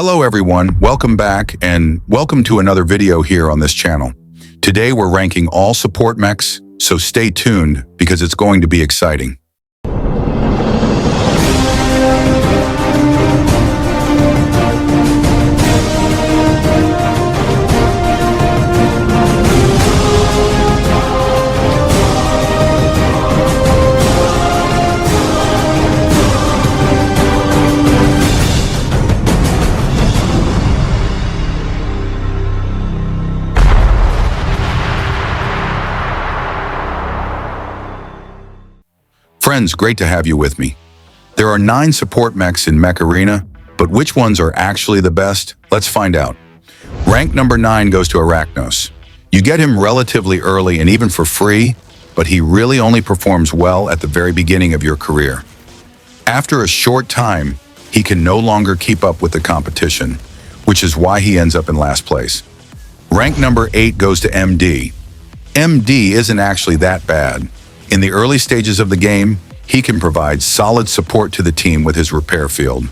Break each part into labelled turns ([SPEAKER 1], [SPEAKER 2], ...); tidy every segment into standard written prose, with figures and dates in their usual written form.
[SPEAKER 1] Hello everyone, welcome back and welcome to another video here on this channel. Today we're ranking all support mechs, so stay tuned because it's going to be exciting. Friends, great to have you with me. There are 9 support mechs in Mech Arena, but which ones are actually the best? Let's find out. Rank number 9 goes to Arachnos. You get him relatively early and even for free, but he really only performs well at the very beginning of your career. After a short time, he can no longer keep up with the competition, which is why he ends up in last place. Rank number 8 goes to MD. MD isn't actually that bad. In the early stages of the game, he can provide solid support to the team with his repair field.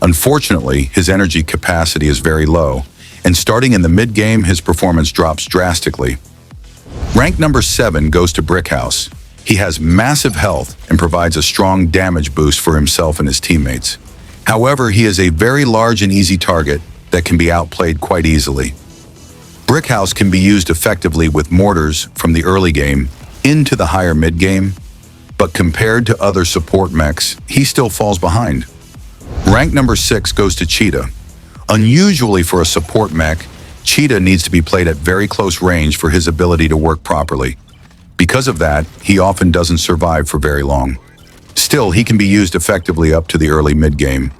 [SPEAKER 1] Unfortunately, his energy capacity is very low, and starting in the mid-game, his performance drops drastically. Rank number 7 goes to Brickhouse. He has massive health and provides a strong damage boost for himself and his teammates. However, he is a very large and easy target that can be outplayed quite easily. Brickhouse can be used effectively with mortars from the early game into the higher mid-game, but compared to other support mechs, he still falls behind. Rank number 6 goes to Cheetah. Unusually for a support mech, Cheetah needs to be played at very close range for his ability to work properly. Because of that, he often doesn't survive for very long. Still, he can be used effectively up to the early mid-game.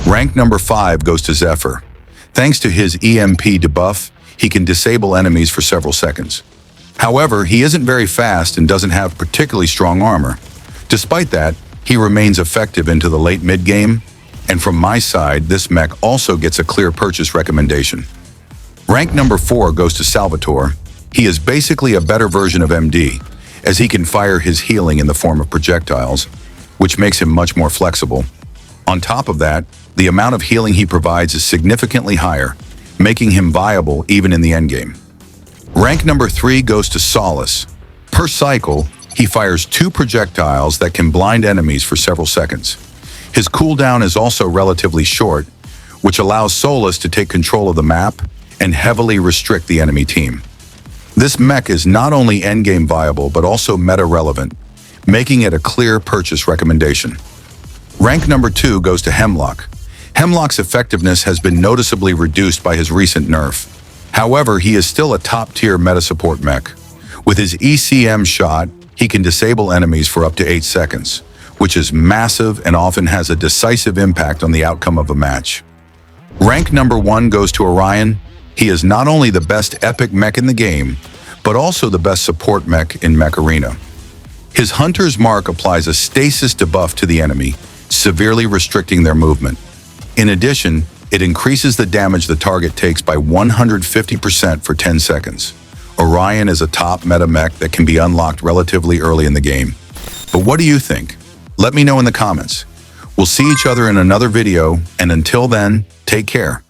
[SPEAKER 1] Rank number 5 goes to Zephyr. Thanks to his EMP debuff, he can disable enemies for several seconds. However, he isn't very fast and doesn't have particularly strong armor. Despite that, he remains effective into the late mid-game, and from my side, this mech also gets a clear purchase recommendation. Rank number 4 goes to Salvatore. He is basically a better version of MD, as he can fire his healing in the form of projectiles, which makes him much more flexible. On top of that, the amount of healing he provides is significantly higher, making him viable even in the endgame. Rank number 3 goes to Solace. Per cycle, he fires 2 projectiles that can blind enemies for several seconds. His cooldown is also relatively short, which allows Solace to take control of the map and heavily restrict the enemy team. This mech is not only endgame viable but also meta-relevant, making it a clear purchase recommendation. Rank number 2 goes to Hemlock. Hemlock's effectiveness has been noticeably reduced by his recent nerf. However, he is still a top-tier meta-support mech. With his ECM shot, he can disable enemies for up to 8 seconds, which is massive and often has a decisive impact on the outcome of a match. Rank number 1 goes to Orion. He is not only the best epic mech in the game, but also the best support mech in Mech Arena. His Hunter's Mark applies a stasis debuff to the enemy, severely restricting their movement. In addition, it increases the damage the target takes by 150% for 10 seconds. Orion is a top meta mech that can be unlocked relatively early in the game. But what do you think? Let me know in the comments. We'll see each other in another video, and until then, take care.